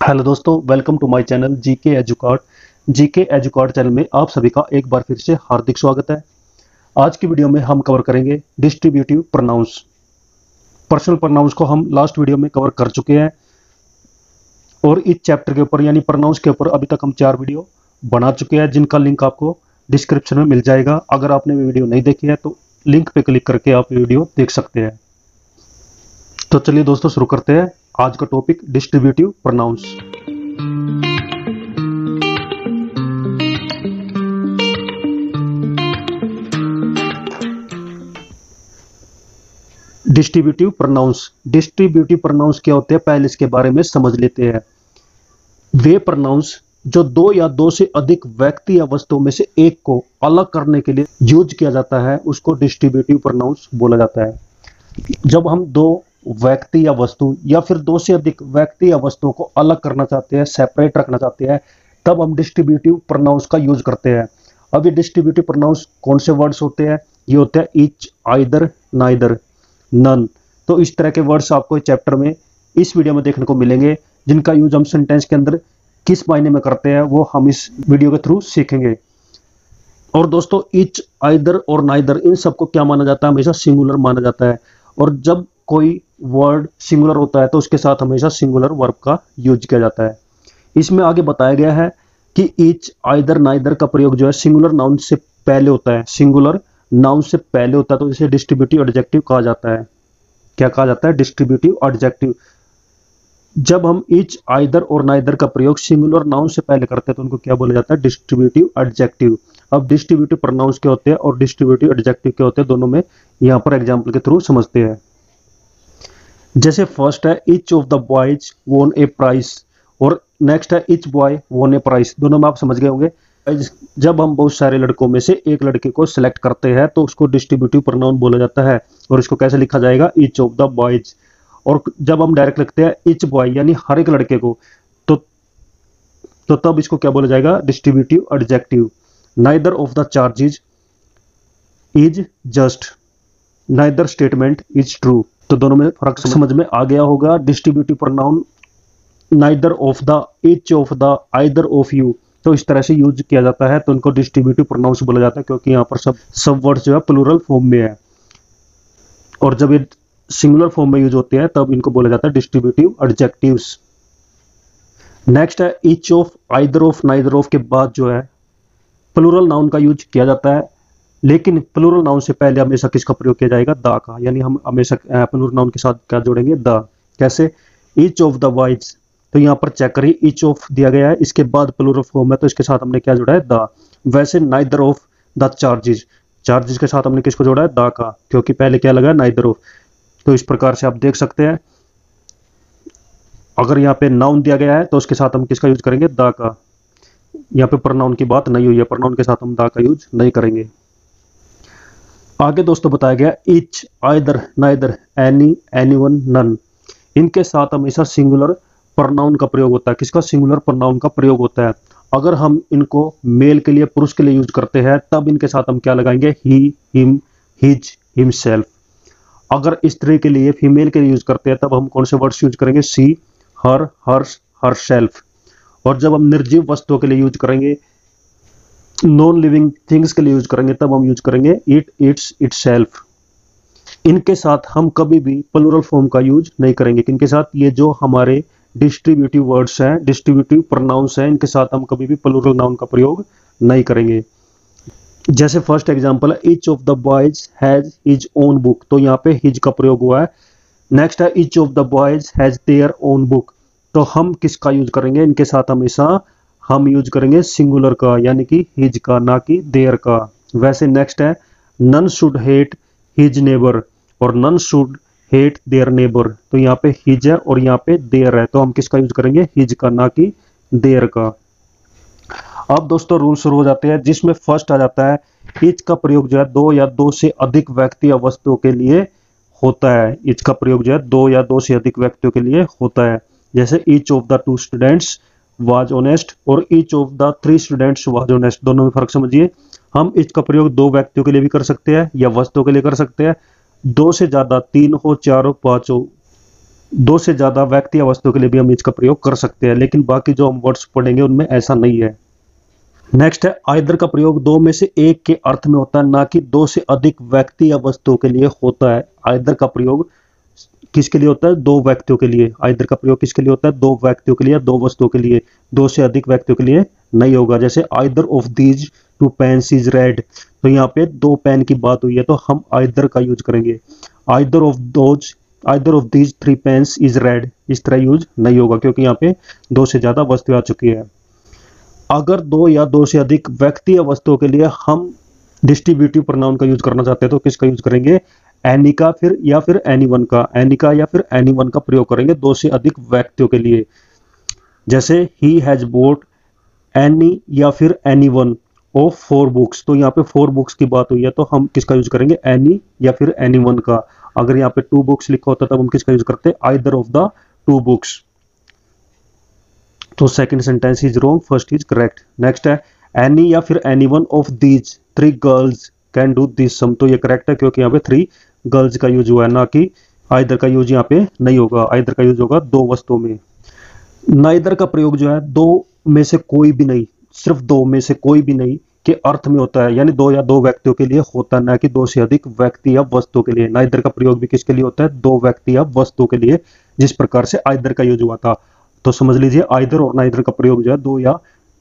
Hello दोस्तों, welcome to my channel GK Educard. GK Educard channel में आप सभी का एक बार फिर से हार्दिक स्वागत है। आज की वीडियो में हम कवर करेंगे डिस्ट्रीब्यूटिव प्रोनाउंस। पर्सनल प्रोनाउंस को हम लास्ट वीडियो में कवर कर चुके हैं और इस चैप्टर के ऊपर यानी प्रोनाउंस के ऊपर अभी तक हम 4 वीडियो बना चुके हैं, जिनका लिंक आपको डिस्क्रिप्शन में मिल जाएगा। अगर आपने वीडियो नहीं देखी है तो लिंक पे क्लिक करके आप वीडियो देख सकते हैं। तो चलिए दोस्तों, शुरू करते हैं आज का topic distributive pronounce. Distributive pronounce क्या होते हैं, पहले इसके बारे में समझ लेते हैं। वे प्रोनाउंस जो दो या दो से अधिक व्यक्ति या वस्तुओं में से एक को अलग करने के लिए यूज किया जाता है, उसको डिस्ट्रीब्यूटिव प्रोनाउंस बोला जाता है। जब हम दो व्यक्ति या वस्तु या फिर दो से अधिक व्यक्ति या वस्तुओं को अलग करना चाहते हैं, सेपरेट रखना चाहते हैं, तब हम डिस्ट्रीब्यूटिव प्रोनाउंस का यूज करते हैं। अब ये डिस्ट्रीब्यूटिव प्रोनाउंस कौन से वर्ड्स होते हैं? ये होते हैं ईच, आइदर, नाइदर, नन। तो इस तरह के वर्ड्स आपको चैप्टर में इस वीडियो में देखने को मिलेंगे, जिनका यूज हम सेंटेंस के अंदर किस मायने में करते हैं वो हम इस वीडियो के थ्रू सीखेंगे। और दोस्तों, ईच, आइदर और नाइदर, इन सबको क्या माना जाता है? हमेशा सिंगुलर माना जाता है। और जब कोई वर्ड सिंगुलर होता है तो उसके साथ हमेशा सिंगुलर वर्ब का यूज किया जाता है। इसमें आगे बताया गया है कि ईच, आइदर, नाइदर का प्रयोग जो है सिंगुलर नाउन से पहले होता है। सिंगुलर नाउन से पहले होता है तो इसे डिस्ट्रीब्यूटिव एडजेक्टिव कहा जाता है। क्या कहा जाता है? Distributive adjective. जब हम ईच, आइदर और नाइदर का प्रयोग सिंगुलर नाउन से पहले करते हैं तो उनको क्या बोला जाता है? Distributive adjective. अब डिस्ट्रीब्यूटिव प्रोनाउंस क्या होते हैं और डिस्ट्रीब्यूटिव एडजेक्टिव क्या होते हैं, दोनों में यहाँ पर एग्जाम्पल के थ्रू समझते हैं। जैसे फर्स्ट है ईच ऑफ द बॉयज वोन ए प्राइज, और नेक्स्ट है ईच बॉय वोन ए प्राइज। दोनों में आप समझ गए होंगे। जब हम बहुत सारे लड़कों में से एक लड़के को सिलेक्ट करते हैं तो उसको डिस्ट्रीब्यूटिव प्रोनाउन बोला जाता है। और इसको कैसे लिखा जाएगा? Each of the boys. और जब हम डायरेक्ट लिखते हैं ईच बॉय यानी हर एक लड़के को, तो तब इसको क्या बोला जाएगा? Distributive adjective. Neither of the charges is just, neither statement is true. तो दोनों में फर्क समझ में आ गया होगा। Distributive pronoun neither of the, each of the, either of you, तो इस तरह से यूज किया जाता है तो उनको डिस्ट्रीब्यूटिव प्रोनाउंस बोला जाता है, क्योंकि यहाँ पर सब वर्ड्स जो है प्लूरल फॉर्म में है। और जब ये सिंगुलर फॉर्म में यूज होते हैं तब इनको बोला जाता है डिस्ट्रीब्यूटिव एडजेक्टिव्स। नेक्स्ट है each of, either of, neither of के बाद जो है प्लूरल नाउन का यूज किया जाता है, लेकिन प्लूरल नाउन से पहले हमेशा किसका प्रयोग किया जाएगा? द का। यानी हम हमेशा प्लूरल नाउन के साथ क्या जोड़ेंगे? द। कैसे? ईच ऑफ द बॉयज, तो यहाँ पर चेक करिए ईच ऑफ दिया गया है, इसके बाद प्लूरल फॉर्म है तो इसके साथ हमने क्या जोड़ा है? द। वैसे neither of the charges, charges के साथ हमने किसको जोड़ा है? द का, क्योंकि पहले क्या लगा? Neither of. तो इस प्रकार से आप देख सकते हैं, अगर यहाँ पे नाउन दिया गया है तो उसके साथ हम किसका यूज करेंगे? द का। यहाँ पे प्रोनाउन की बात नहीं हुई है, प्रोनाउन के साथ हम द का यूज नहीं करेंगे। आगे दोस्तों बताया गया each, either, neither, any, anyone, none, इनके साथ हमेशा सिंगुलर प्रोनाउन का प्रयोग होता है। किसका? सिंगुलर प्रोनाउन का प्रयोग होता है। अगर हम इनको मेल के लिए, पुरुष के लिए यूज करते हैं तब इनके साथ हम क्या लगाएंगे? ही, हिम, हिज, हिमसेल्फ। अगर स्त्री के लिए, फीमेल के लिए यूज करते हैं तब हम कौन से वर्ड्स यूज करेंगे? सी, हर, हर्स, हरसेल्फ। और जब हम निर्जीव वस्तुओं के लिए यूज करेंगे, नॉन लिविंग थिंग्स के लिए यूज करेंगे, तब हम यूज करेंगे इट, इट्स, इटसेल्फ। इनके साथ हम कभी भी प्लूरल फॉर्म का यूज नहीं करेंगे। इनके साथ ये जो हमारे डिस्ट्रीब्यूटिव वर्ड्स हैं, डिस्ट्रीब्यूटिव प्रोनाउंस हैं, इनके साथ हम कभी भी प्लूरल नाउन का प्रयोग नहीं करेंगे। जैसे फर्स्ट एग्जांपल है each of the boys has his own book, तो यहाँ पे हिज का प्रयोग हुआ है। नेक्स्ट है each of the boys has their own book, तो हम किसका यूज करेंगे? इनके साथ हमेशा हम यूज करेंगे सिंगुलर का, यानी कि हिज का, ना कि देयर का। वैसे नेक्स्ट है none should hate his neighbour, और none should hate their neighbour, तो यहाँ पे हिज है और यहाँ पे देयर है, तो हम किसका यूज करेंगे? हिज का, ना कि देयर का। अब दोस्तों रूल शुरू हो जाते हैं, जिसमें फर्स्ट आ जाता है ईच का प्रयोग जो है दो या दो से अधिक व्यक्ति या वस्तुओं के लिए होता है। ईच का प्रयोग जो है दो या दो से अधिक व्यक्तियों के लिए होता है। जैसे each of the 2 students was honest और each of the 3 students was honest, दोनों में फर्क समझिए। हम ईच का प्रयोग दो व्यक्तियों के लिए भी कर सकते हैं या वस्तुओं के लिए कर सकते हैं। दो से ज्यादा, 3 हो, 4 हो, 5 हो, दो से ज्यादा व्यक्ति या वस्तु के लिए भी हम इसका प्रयोग कर सकते हैं, लेकिन बाकी जो हम वर्ड्स पढ़ेंगे उनमें ऐसा नहीं है। नेक्स्ट है आइदर का प्रयोग दो में से एक के अर्थ में होता है, ना कि दो से अधिक व्यक्ति या वस्तुओं के लिए होता है। आइदर का प्रयोग किसके लिए होता है? दो व्यक्तियों के लिए। आइदर का प्रयोग किसके लिए होता है? दो व्यक्तियों के लिए, दो वस्तुओं के लिए, दो से अधिक व्यक्तियों के लिए नहीं होगा। जैसे either of these two pens is red, तो यहाँ पे दो पेन की बात हुई है तो हम आइदर का यूज करेंगे। Either of these three pens is red, इस तरह यूज नहीं होगा क्योंकि यहाँ पे दो से ज्यादा वस्तु आ चुकी है। अगर दो या दो से अधिक व्यक्ति या वस्तुओं के लिए हम डिस्ट्रीब्यूटिव प्रोनाउन का यूज करना चाहते हैं तो किसका यूज करेंगे? एनी का फिर या फिर एनीवन का, एनी का या फिर एनीवन का प्रयोग करेंगे दो से अधिक व्यक्तियों के लिए। जैसे ही हैज बोट एनी या फिर एनीवन ऑफ फोर बुक्स, तो यहाँ पे फोर बुक्स की बात हुई है तो हम किसका यूज करेंगे? एनी या फिर एनीवन का। अगर यहाँ पे टू बुक्स लिखा होता तब हम किसका यूज करते? Either of the two books. तो second sentence is wrong, first is correct. Next है एनी या फिर anyone of these three girls can do this sum, तो ये करेक्ट है क्योंकि यहाँ पे थ्री गर्ल्स का यूज हुआ है, ना कि आइदर का यूज यहाँ पे नहीं होगा। आइदर का यूज होगा दो वस्तुओं में। नाइदर का प्रयोग जो है दो में से कोई भी नहीं, सिर्फ दो में से कोई भी नहीं के अर्थ में होता है, यानी दो या दो व्यक्तियों के लिए होता है, ना कि दो से अधिक व्यक्ति या वस्तुओं के लिए। नाइदर का प्रयोग भी किसके लिए होता है? दो व्यक्ति या वस्तुओं के लिए, जिस प्रकार से आइदर का यूज हुआ था। तो समझ लीजिए आइदर और नाइदर का प्रयोग जो है दो या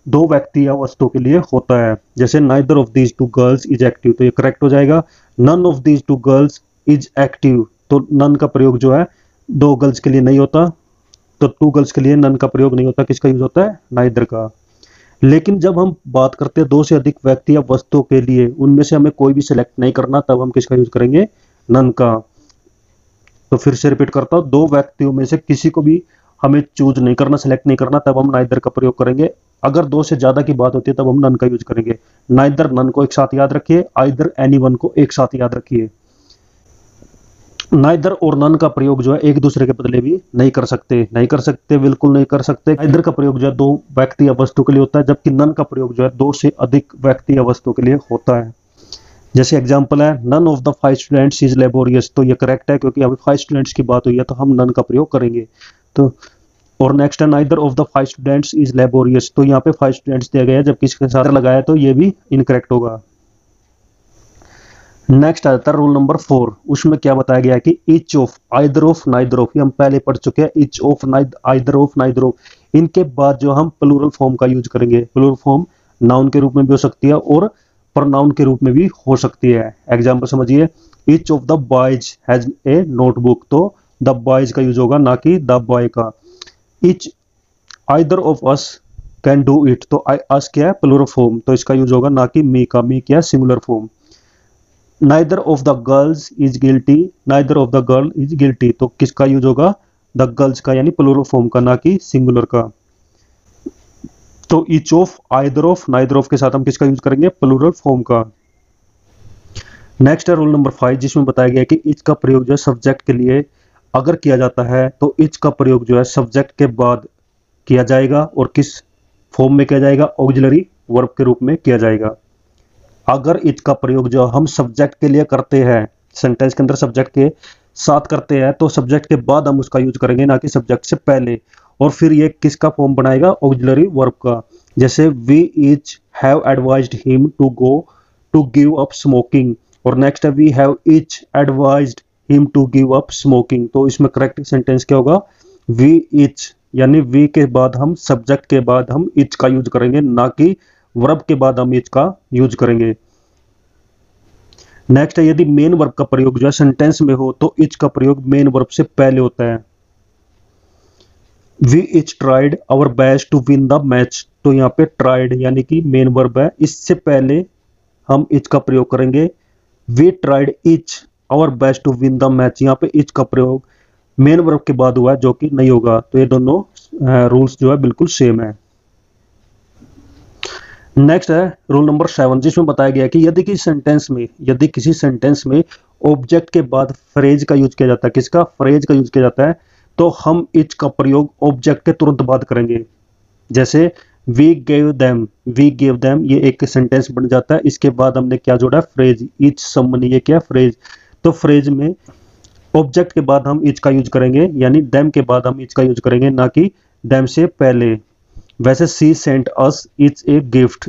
दो व्यक्ति या वस्तुओं के लिए होता है। जैसे neither of these two girls is active, तो ये करेक्ट हो जाएगा। None of these two girls is active, तो नन का प्रयोग जो है दो गर्ल्स के लिए नहीं होता, तो टू गर्ल्स के लिए नन का प्रयोग नहीं होता। किसका यूज होता है? नाइदर का। लेकिन जब हम बात करते हैं दो से अधिक व्यक्ति या वस्तुओं के लिए, उनमें से हमें कोई भी सिलेक्ट नहीं करना, तब हम किसका यूज करेंगे? नन का। तो फिर से रिपीट करता हूं, दो व्यक्तियों में से किसी को भी हमें चूज नहीं करना, सिलेक्ट नहीं करना, तब हम नाइदर का प्रयोग करेंगे। अगर दो से ज्यादा की बात होती है तब हम नन का यूज करेंगे। नाइदर नन को एक साथ याद रखिए, आइदर एनीवन को एक साथ याद रखिए। नाइदर और नन का प्रयोग जो है एक दूसरे के बदले भी नहीं कर सकते, बिल्कुल नहीं कर सकते। नाइदर का प्रयोग जो है दो व्यक्ति या वस्तु के लिए होता है, जबकि नन का प्रयोग जो है दो से अधिक व्यक्ति या वस्तु के लिए होता है। जैसे एग्जांपल है none of the 5 students is laborious, तो ये करेक्ट है क्योंकि अभी 5 स्टूडेंट्स की बात हुई है तो हम नन का प्रयोग करेंगे। तो और नेक्स्ट है neither of the 5 students is laborious, तो यहाँ पे 5 स्टूडेंट्स दिया गया है जबकि इसके साथ लगाया तो ये भी इनकरेक्ट होगा। नेक्स्ट आता है रूल नंबर 4, उसमें क्या बताया गया है कि each of, either of, neither of, ये हम पहले पढ़ चुके हैं। Each of, either of, neither of, इनके बाद जो हम प्लूरल फॉर्म का यूज करेंगे। प्लूरल फॉर्म नाउन के रूप में भी हो सकती है और प्रोनाउन के रूप में भी हो सकती है। एग्जाम्पल समझिए, each of the boys has a notebook, तो द बॉयज का यूज होगा ना कि द बॉय का। Each either of us can do it, तो अस क्या है? प्लूरल फॉर्म, तो इसका यूज होगा ना कि मी का। मी क्या है? Singular form. Neither of the girls is guilty, neither of the girl is guilty, तो किसका यूज होगा? द गर्ल्स का, यानी प्लूरल फॉर्म का, ना कि सिंगुलर का। तो each of, either of, neither of के साथ हम किसका यूज करेंगे? प्लूरल फॉर्म का। नेक्स्ट है रूल नंबर 5, जिसमें बताया गया कि इच का प्रयोग जो है सब्जेक्ट के लिए अगर किया जाता है तो इच का प्रयोग जो है सब्जेक्ट के बाद किया जाएगा, और किस फॉर्म में किया जाएगा? ऑक्सिलरी वर्ब के रूप में किया जाएगा। अगर इच का प्रयोग जो हम सब्जेक्ट के लिए करते हैं, सेंटेंस के अंदर सब्जेक्ट के साथ करते हैं, तो सब्जेक्ट के बाद हम उसका यूज करेंगे, ना कि सब्जेक्ट से पहले। और फिर ये किसका फॉर्म बनाएगा? ऑक्सिलरी वर्ब का। जैसे we each have advised him to go to give up smoking, और नेक्स्ट है we have each advised him to give up smoking, तो इसमें करेक्ट सेंटेंस क्या होगा? वी ईच, यानी वी के बाद हम सब्जेक्ट के बाद हम इच का यूज करेंगे, ना कि वर्ब के बाद हम इच का यूज करेंगे। नेक्स्ट है यदि मेन वर्ब का प्रयोग जो है सेंटेंस में हो तो इच का प्रयोग मेन वर्ब से पहले होता है। We each tried our best to win the match, तो यहाँ पे ट्राइड यानी कि मेन वर्ब है, इससे पहले हम इच का प्रयोग करेंगे। We tried each our best to win the match, यहाँ पे इच का प्रयोग मेन वर्ब के बाद हुआ है, जो कि नहीं होगा। तो ये दोनों रूल्स जो है बिल्कुल सेम है। नेक्स्ट है रूल नंबर 7, जिसमें बताया गया कि यदि किसी सेंटेंस में ऑब्जेक्ट के बाद फ्रेज का यूज किया जाता है, किसका? फ्रेज का यूज किया जाता है, तो हम इच का प्रयोग ऑब्जेक्ट के तुरंत बाद करेंगे। जैसे वी गेव देम, ये एक सेंटेंस बन जाता है, इसके बाद हमने क्या जोड़ा? फ्रेज। इच समवन, ये क्या? फ्रेज। तो फ्रेज में ऑब्जेक्ट के बाद हम इच का यूज करेंगे, यानी देम के बाद हम इच का यूज करेंगे, ना कि देम से पहले। वैसे she sent us each a gift,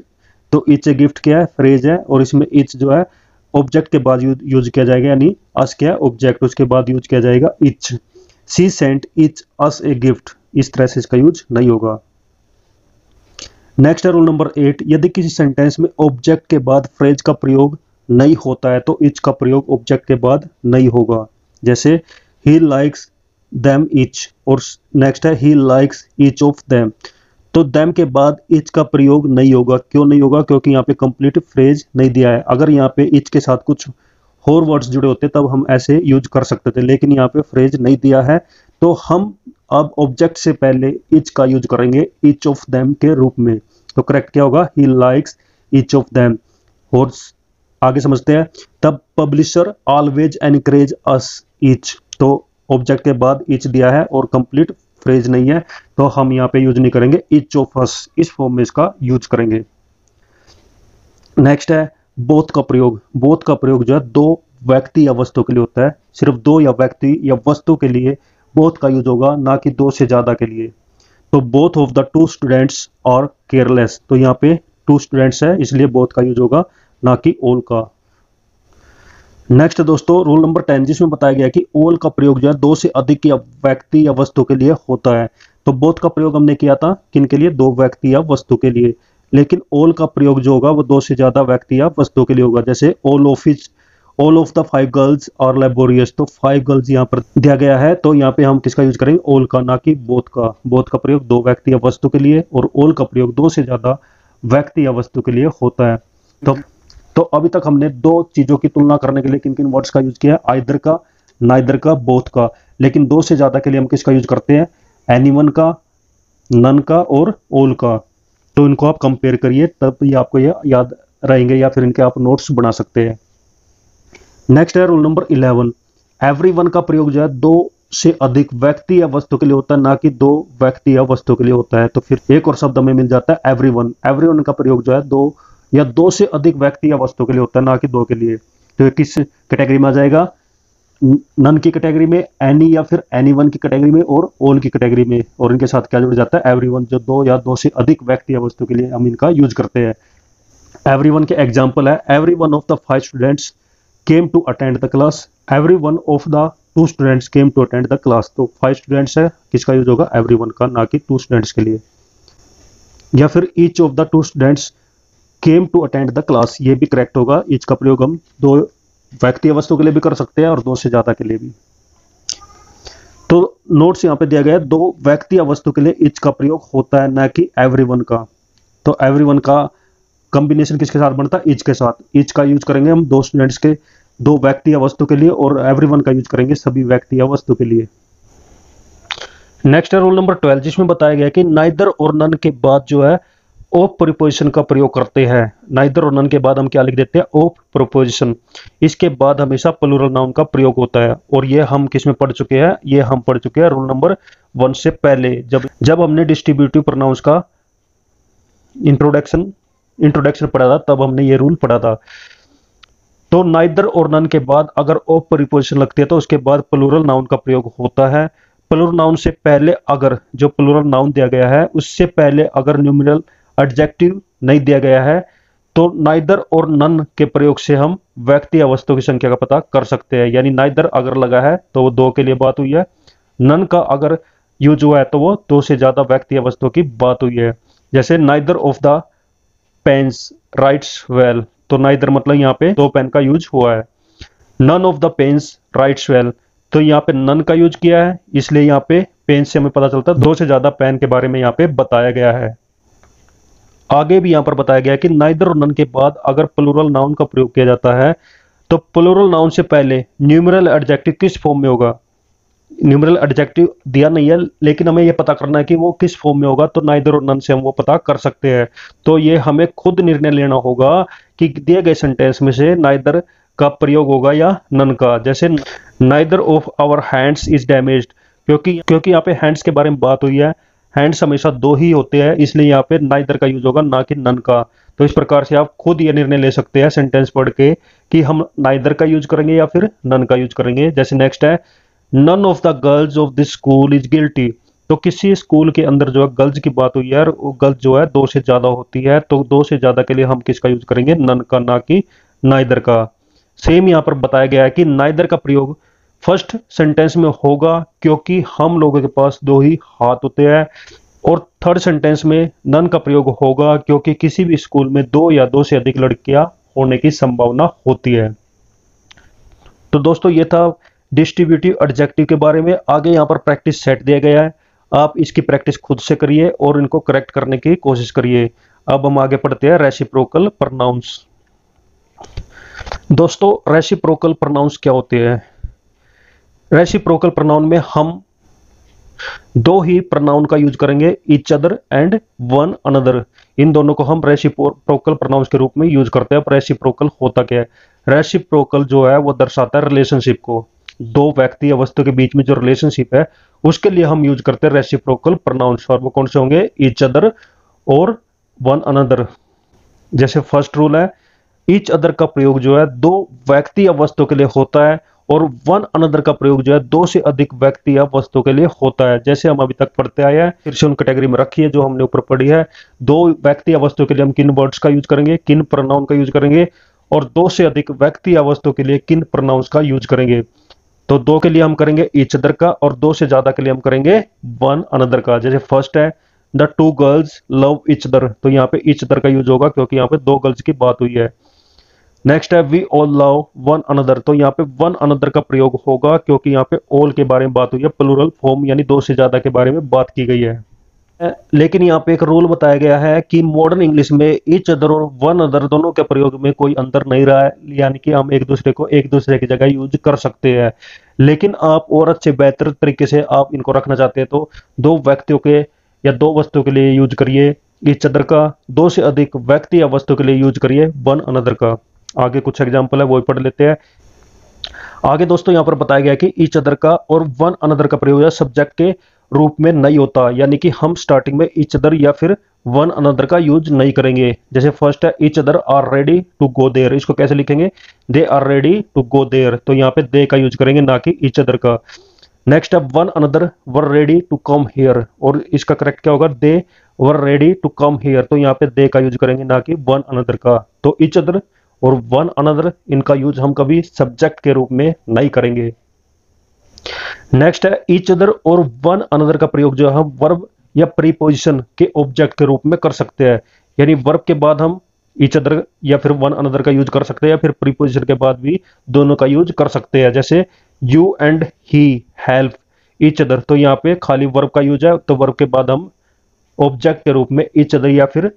तो इच ए गिफ्ट क्या है, फ्रेज है, और इसमें इच जो है ऑब्जेक्ट के बाद यूज किया जाएगा, यानी अस क्या है ऑब्जेक्ट, उसके बाद यूज किया जाएगा each. She sent each us a gift, इस तरह से इसका यूज नहीं होगा। नेक्स्ट है रूल नंबर 8, यदि किसी सेंटेंस में ऑब्जेक्ट के बाद फ्रेज का प्रयोग नहीं होता है तो इच का प्रयोग ऑब्जेक्ट के बाद नहीं होगा। जैसे ही लाइक्स देम इच, और नेक्स्ट है he likes each of them, तो देम के बाद इच का प्रयोग नहीं होगा। क्यों नहीं होगा? क्योंकि यहाँ पे कंप्लीट फ्रेज नहीं दिया है। अगर यहाँ पे इच के साथ कुछ और वर्ड्स जुड़े होते तब हम ऐसे यूज कर सकते थे, लेकिन यहाँ पे फ्रेज नहीं दिया है, तो हम अब ऑब्जेक्ट से पहले इच का यूज करेंगे ईच ऑफ देम के रूप में। तो करेक्ट क्या होगा? He likes each of them. और आगे समझते हैं, तब publisher always encourage us each, तो ऑब्जेक्ट के बाद ईच दिया है और कंप्लीट फ्रेज नहीं है, तो हम यहाँ पे यूज नहीं करेंगे ईच ऑफ अस, इस फॉर्म में इसका यूज करेंगे। नेक्स्ट है बोथ का प्रयोग। बोथ का प्रयोग जो है दो व्यक्ति या वस्तु के लिए होता है, सिर्फ दो या व्यक्ति या वस्तु के लिए बोथ का यूज होगा, ना कि दो से ज्यादा के लिए। तो both of the to students और केयरलेस, तो यहाँ पे टू स्टूडेंट्स है इसलिए बोथ का यूज होगा, ना कि ऑल का। नेक्स्ट दोस्तों रूल नंबर 10, जिसमें बताया गया कि ऑल का प्रयोग जो है दो से अधिक या व्यक्ति या वस्तु के लिए होता है। तो बोथ का प्रयोग हमने किया था किन के लिए? दो व्यक्ति या वस्तु के लिए। लेकिन ऑल का प्रयोग जो होगा वो दो से ज्यादा व्यक्ति या वस्तु के लिए होगा। जैसे all of the 5 girls are laborious, तो 5 गर्ल्स यहाँ पर दिया गया है, तो यहाँ पे हम किसका यूज करेंगे? ऑल का, ना कि बोथ का। बोथ का प्रयोग दो व्यक्ति या वस्तु के लिए, और ऑल का प्रयोग दो से ज्यादा व्यक्ति या वस्तु के लिए होता है। तो अभी तक हमने दो चीजों की तुलना करने के लिए किन किन वर्ड्स का यूज किया है? आइदर का, नाइदर का, बोथ का। लेकिन दो से ज्यादा के लिए हम किसका यूज करते हैं? एनीवन का, नन का और ऑल का। तो इनको आप कंपेयर करिए, तब ये आपको ये याद रहेंगे, या फिर इनके आप नोट्स बना सकते हैं। नेक्स्ट है रूल नंबर 11, एवरीवन का प्रयोग जो है दो से अधिक व्यक्ति या वस्तु के लिए होता है, ना कि दो व्यक्ति या वस्तु के लिए होता है। तो फिर एक और शब्द हमें मिल जाता है एवरीवन। एवरीवन का प्रयोग जो है दो या दो से अधिक व्यक्ति या वस्तु के लिए होता है, ना कि दो के लिए। तो ये किस कैटेगरी में आ जाएगा? नन की कैटेगरी में, एनी या फिर एनीवन की कैटेगरी में, और ऑल की कैटेगरी में। और इनके साथ क्या जुड़ जाता है? एवरीवन, जो दो या दो से अधिक व्यक्ति या वस्तु के लिए हम इनका यूज करते हैं। एवरीवन के एग्जाम्पल है, everyone of the 5 students came to attend the class. Everyone of the 2 students came to attend the class, तो 5 स्टूडेंट्स है, किसका यूज होगा? एवरीवन का, ना कि 2 स्टूडेंट्स के लिए। या फिर each of the 2 students came to attend the class, ये भी करेक्ट होगा। ईच का प्रयोग हम दो व्यक्ति या वस्तु के लिए भी कर सकते हैं और दो से ज्यादा के लिए भी। तो नोट्स यहाँ पे दिया गया है, दो व्यक्ति या वस्तु के लिए ईच का प्रयोग होता है, ना कि एवरीवन का। तो एवरीवन का कॉम्बिनेशन किसके साथ बनता है? ईच के साथ। ईच का यूज करेंगे हम दो स्टूडेंट्स के, दो व्यक्ति या वस्तु के लिए, और एवरीवन का यूज करेंगे सभी व्यक्ति या वस्तु के लिए। नेक्स्ट है रूल नंबर 12, जिसमें बताया गया कि नाइदर और नन के बाद जो है ऑफ प्रीपोजिशन का प्रयोग करते हैं। नाइदर और नन के बाद हम क्या लिख देते हैं? Of preposition. इसके बाद हमेशा प्लूरल नाउन का प्रयोग होता है, और ये हम किस में पढ़ चुके हैं? ये हम पढ़ चुके हैं रूल नंबर 1 से पहले, जब हमने डिस्ट्रीब्यूटिव प्रोनाउंस का इंट्रोडक्शन पढ़ा था, तब हमने ये रूल पढ़ा था। तो नाइदर और नन के बाद अगर ऑफ प्रीपोजिशन लगती है तो उसके बाद प्लूरल नाउन का प्रयोग होता है। प्लूरल नाउन से पहले अगर जो प्लूरल नाउन दिया गया है उससे पहले अगर न्यूमेरल एडजेक्टिव नहीं दिया गया है, तो नाइदर और नन के प्रयोग से हम व्यक्ति या वस्तु की संख्या का पता कर सकते हैं। यानी नाइदर अगर लगा है तो वो दो के लिए बात हुई है, नन का अगर यूज हुआ है तो वो दो से ज्यादा व्यक्ति या वस्तु की बात हुई है। जैसे neither of the pens writes well, तो नाइदर मतलब यहाँ पे दो पेन का यूज हुआ है। None of the pens writes well, तो यहाँ पे नन का यूज किया है, इसलिए यहाँ पे पेन से हमें पता चलता है दो से ज्यादा पेन के बारे में यहाँ पे बताया गया है। आगे भी यहाँ पर बताया गया है कि नाइदर और नन के बाद अगर प्लूरल नाउन का प्रयोग किया जाता है तो प्लूरल नाउन से पहले न्यूमेरल एडजेक्टिव किस फॉर्म में होगा? न्यूमेरल एडजेक्टिव दिया नहीं है, लेकिन हमें यह पता करना है कि वो किस फॉर्म में होगा, तो नाइदर और नन से हम वो पता कर सकते हैं। तो ये हमें खुद निर्णय लेना होगा कि दिए गए सेंटेंस में से नाइदर का प्रयोग होगा या नन का। जैसे neither of our hands is damaged, क्योंकि यहाँ पे हैंड्स के बारे में बात हुई है। हैंड्स हमेशा दो ही होते हैं, इसलिए यहाँ पे नाइदर का यूज होगा, ना कि नन का। तो इस प्रकार से आप खुद ये निर्णय ले सकते हैं सेंटेंस पढ़ के कि हम नाइदर का यूज करेंगे या फिर नन का यूज करेंगे। जैसे नेक्स्ट है, none of the girls of this school is guilty. तो किसी स्कूल के अंदर जो है गर्ल्स की बात हुई है और वो गर्ल्स जो है दो से ज्यादा होती है, तो दो से ज्यादा के लिए हम किसका यूज करेंगे, नन का, ना कि नाइदर का। सेम यहाँ पर बताया गया है कि नाइदर का प्रयोग फर्स्ट सेंटेंस में होगा क्योंकि हम लोगों के पास दो ही हाथ होते हैं, और थर्ड सेंटेंस में नन का प्रयोग होगा क्योंकि किसी भी स्कूल में दो या दो से अधिक लड़कियां होने की संभावना होती है। तो दोस्तों ये था डिस्ट्रीब्यूटिव एडजेक्टिव के बारे में। आगे यहाँ पर प्रैक्टिस सेट दिया गया है, आप इसकी प्रैक्टिस खुद से करिए और इनको करेक्ट करने की कोशिश करिए। अब हम आगे पढ़ते हैं रेसिप्रोकल प्रोनाउंस। दोस्तों रेसिप्रोकल प्रोनाउंस क्या होते हैं? रेसिप्रोकल प्रोनाउन में हम दो ही प्रोनाउन का यूज करेंगे, each other and one another. इन दोनों को हम रेसिप्रोकल प्रोनाउंस के रूप में यूज करते हैं। अब रेसिप्रोकल होता क्या है? रेसिप्रोकल जो है वो दर्शाता है रिलेशनशिप को, दो व्यक्ति या वस्तु के बीच में जो रिलेशनशिप है उसके लिए हम यूज करते हैं रेसिप्रोकल प्रोनाउंस। और वो कौन से होंगे? ईच अदर और वन अनदर। जैसे फर्स्ट रूल है, ईच अदर का प्रयोग जो है दो व्यक्ति या वस्तु के लिए होता है, और वन अनदर का प्रयोग जो है दो से अधिक व्यक्ति या वस्तु के लिए होता है। जैसे हम अभी तक पढ़ते आए हैं, फिर से उन कैटेगरी में रखी है जो हमने ऊपर पढ़ी है। दो व्यक्ति या वस्तु के लिए हम किन वर्ड्स का यूज करेंगे, किन प्रोनाउन का यूज करेंगे, और दो से अधिक व्यक्ति या वस्तु के लिए किन प्रोनाउंस का यूज करेंगे। तो दो के लिए हम करेंगे ईच अदर का, और दो से ज्यादा के लिए हम करेंगे वन अनदर का। जैसे फर्स्ट है, the two girls love each other. तो यहाँ पे ईच अदर का यूज होगा क्योंकि यहाँ पे दो गर्ल्स की बात हुई है। नेक्स्ट है, we all love one another. तो यहाँ पे वन अनदर का प्रयोग होगा क्योंकि यहाँ पे ऑल के बारे में बात हुई है, प्लूरल फॉर्म यानी दो से ज्यादा के बारे में बात की गई है। लेकिन यहाँ पे एक रूल बताया गया है कि मॉडर्न इंग्लिश में ईच अदर और वन अदर दोनों के प्रयोग में कोई अंतर नहीं रहा है, यानी कि हम एक दूसरे को एक दूसरे की जगह यूज कर सकते हैं। लेकिन आप और अच्छे बेहतर तरीके से आप इनको रखना चाहते हैं तो दो व्यक्तियों के या दो वस्तु के लिए यूज करिए ईच अदर का, दो से अधिक व्यक्ति या वस्तु के लिए यूज करिए वन अनदर का। आगे कुछ एग्जाम्पल है वो पढ़ लेते हैं। आगे दोस्तों यहाँ पर बताया गया कि ईच अदर का और वन अनदर का प्रयोग सब्जेक्ट के रूप में नहीं होता, यानी कि हम स्टार्टिंग में ईच अदर या फिर वन अनदर का यूज नहीं करेंगे। जैसे फर्स्ट है, each other are ready to go there. इसको कैसे लिखेंगे? They are ready to go there. तो यहाँ पे दे का यूज करेंगे, ना कि ईच अदर का। नेक्स्ट है, one another were ready to come here. और इसका करेक्ट क्या होगा? They were ready to come here. तो यहाँ पे दे का यूज करेंगे, ना कि वन अनदर का। तो ईच अदर और वन अनदर इनका यूज हम कभी सब्जेक्ट के रूप में नहीं करेंगे। नेक्स्ट है, ईच अदर और वन अनदर का प्रयोग जो है हम वर्ब या प्रीपोजिशन के ऑब्जेक्ट के रूप में कर सकते हैं, यानी वर्ब के बाद हम ईच अदर या फिर वन अनदर का यूज कर सकते हैं, या फिर प्रीपोजिशन के बाद भी दोनों का यूज कर सकते हैं। जैसे you and he help each other. तो यहाँ पे खाली वर्ब का यूज है, तो वर्ब के बाद हम ऑब्जेक्ट के रूप में ईच अदर या फिर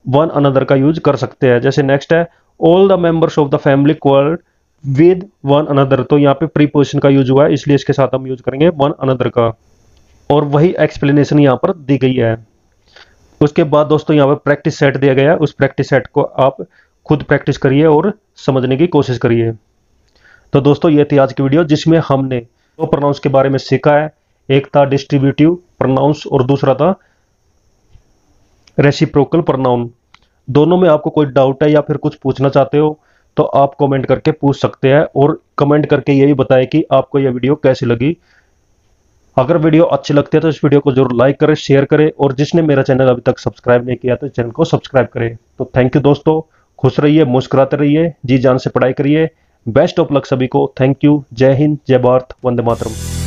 वन अनदर का यूज कर सकते हैं। जैसे नेक्स्ट है, all the members of the family quarrelled with one another. तो यहाँ पे प्रीपोजिशन का यूज हुआ है, इसलिए इसके साथ हम यूज करेंगे वन अनदर का, और वही एक्सप्लेनेशन यहाँ पर दी गई है। उसके बाद दोस्तों यहाँ पर प्रैक्टिस सेट दिया गया है, उस प्रैक्टिस सेट को आप खुद प्रैक्टिस करिए और समझने की कोशिश करिए। तो दोस्तों ये थी आज की वीडियो जिसमें हमने दो प्रोनाउंस के बारे में सीखा है। एक था डिस्ट्रीब्यूटिव प्रोनाउंस और दूसरा था रेसिप्रोकल प्रोनाउन। दोनों में आपको कोई डाउट है या फिर कुछ पूछना चाहते हो तो आप कमेंट करके पूछ सकते हैं, और कमेंट करके ये भी बताएं कि आपको यह वीडियो कैसी लगी। अगर वीडियो अच्छी लगती है तो इस वीडियो को जरूर लाइक करें, शेयर करें, और जिसने मेरा चैनल अभी तक सब्सक्राइब नहीं किया तो चैनल को सब्सक्राइब करें। तो थैंक यू दोस्तों, खुश रहिए, मुस्कुराते रहिए, जी जान से पढ़ाई करिए। बेस्ट ऑफ लक सभी को। Thank you. जय हिंद, जय भारत, वंदे मातरम।